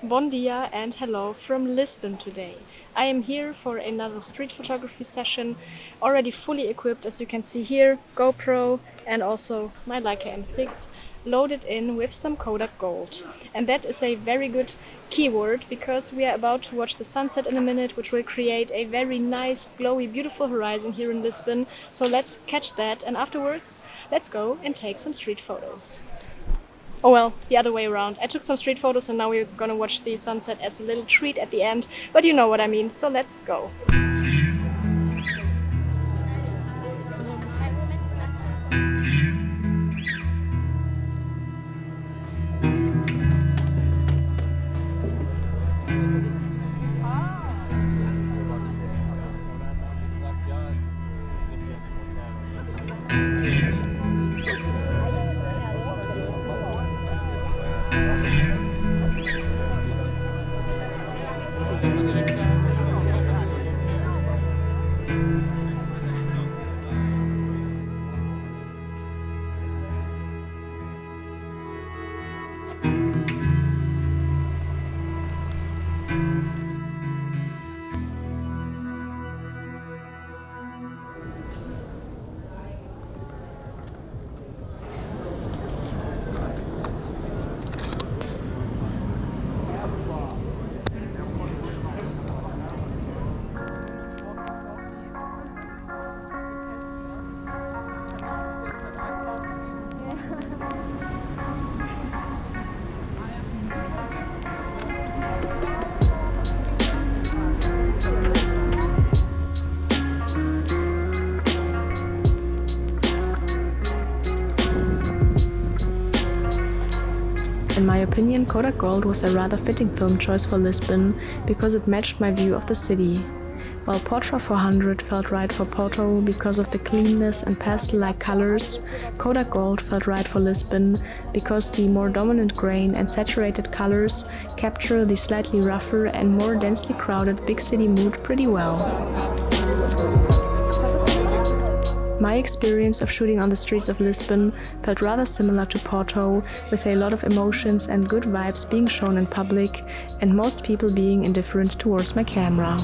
Bon dia and hello from Lisbon today. I am here for another street photography session, already fully equipped as you can see here, GoPro and also my Leica M6 loaded in with some Kodak Gold. And that is a very good keyword because we are about to watch the sunset in a minute, which will create a very nice, glowy, beautiful horizon here in Lisbon. So let's catch that and afterwards let's go and take some street photos. Oh well, the other way around. I took some street photos and now we're gonna watch the sunset as a little treat at the end, but you know what I mean, so let's go. In my opinion, Kodak Gold was a rather fitting film choice for Lisbon because it matched my view of the city. While Portra 400 felt right for Porto because of the cleanness and pastel-like colors, Kodak Gold felt right for Lisbon because the more dominant grain and saturated colors capture the slightly rougher and more densely crowded big city mood pretty well. My experience of shooting on the streets of Lisbon felt rather similar to Porto, with a lot of emotions and good vibes being shown in public, and most people being indifferent towards my camera.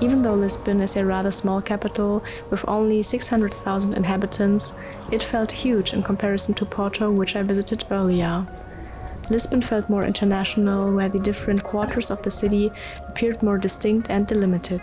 Even though Lisbon is a rather small capital with only 600,000 inhabitants, it felt huge in comparison to Porto, which I visited earlier. Lisbon felt more international, where the different quarters of the city appeared more distinct and delimited.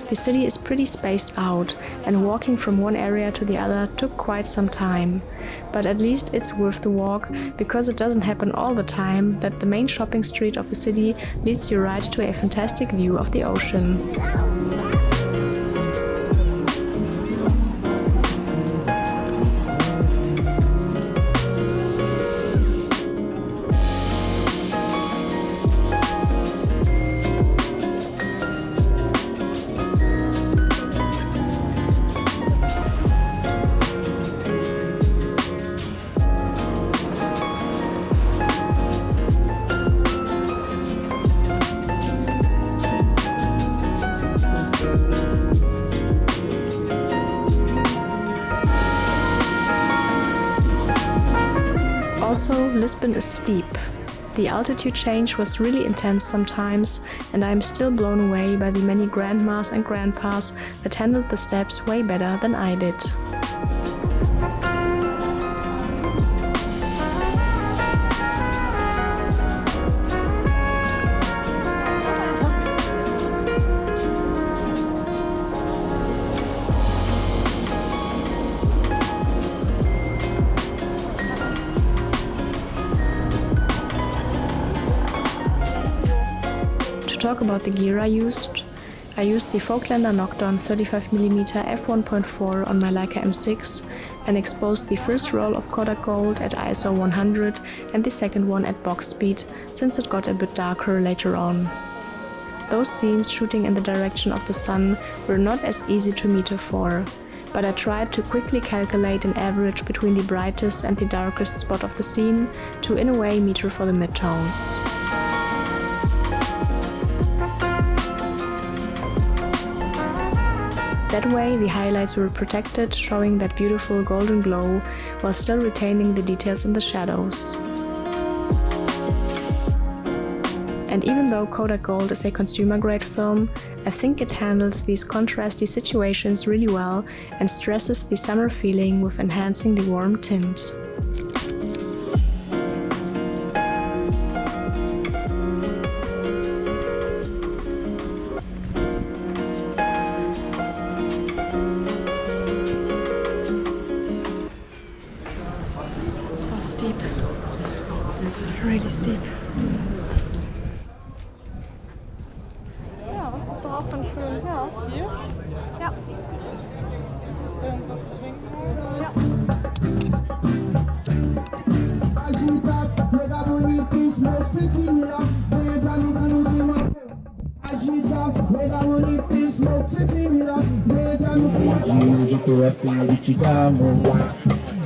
The city is pretty spaced out, and walking from one area to the other took quite some time. But at least it's worth the walk, because it doesn't happen all the time that the main shopping street of a city leads you right to a fantastic view of the ocean. Lisbon is steep. The altitude change was really intense sometimes, and I am still blown away by the many grandmas and grandpas that handled the steps way better than I did. To talk about the gear I used the Falklander Nocturne 35mm f1.4 on my Leica M6 and exposed the first roll of Kodak Gold at ISO 100 and the second one at box speed, since it got a bit darker later on. Those scenes shooting in the direction of the sun were not as easy to meter for, but I tried to quickly calculate an average between the brightest and the darkest spot of the scene to in a way meter for the midtones. That way the highlights were protected, showing that beautiful golden glow while still retaining the details in the shadows. And even though Kodak Gold is a consumer-grade film, I think it handles these contrasty situations really well and stresses the summer feeling with enhancing the warm tint. So steep, really steep. Ja, das ist doch auch ganz schön. Ja. Hier? Ja. Will uns was zu trinken holen? Ja.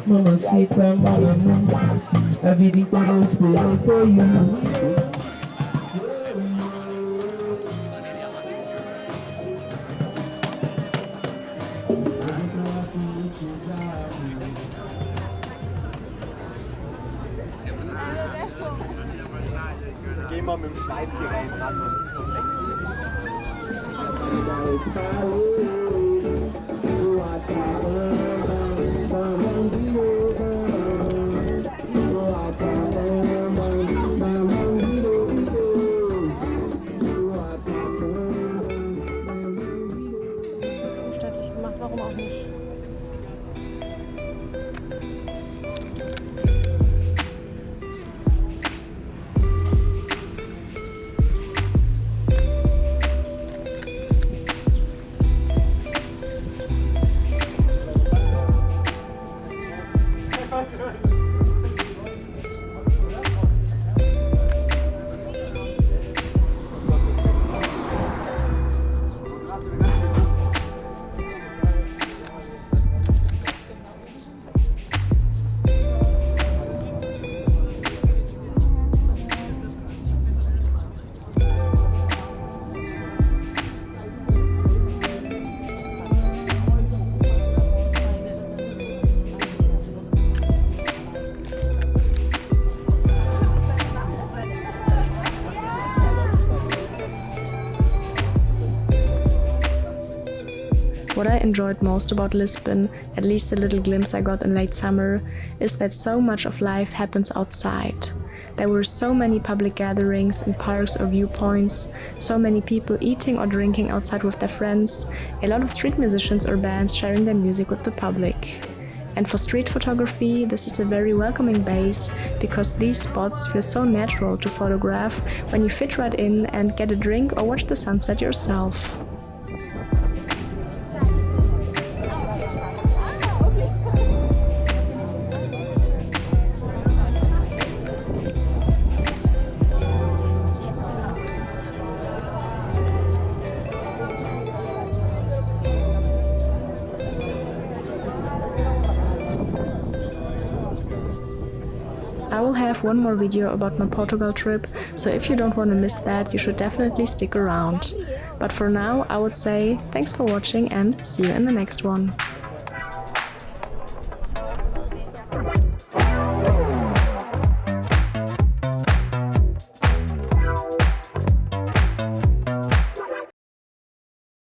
Mamacita, mon amour, a vida inteira eu esperei por you. Geh mal mit dem Schweißgerät ran und weg. Umständlich gemacht, warum auch nicht? What I enjoyed most about Lisbon, at least the little glimpse I got in late summer, is that so much of life happens outside. There were so many public gatherings in parks or viewpoints, so many people eating or drinking outside with their friends, a lot of street musicians or bands sharing their music with the public. And for street photography, this is a very welcoming base, because these spots feel so natural to photograph when you fit right in and get a drink or watch the sunset yourself. I will have one more video about my Portugal trip, so if you don't want to miss that, you should definitely stick around. But for now, I would say thanks for watching and see you in the next one.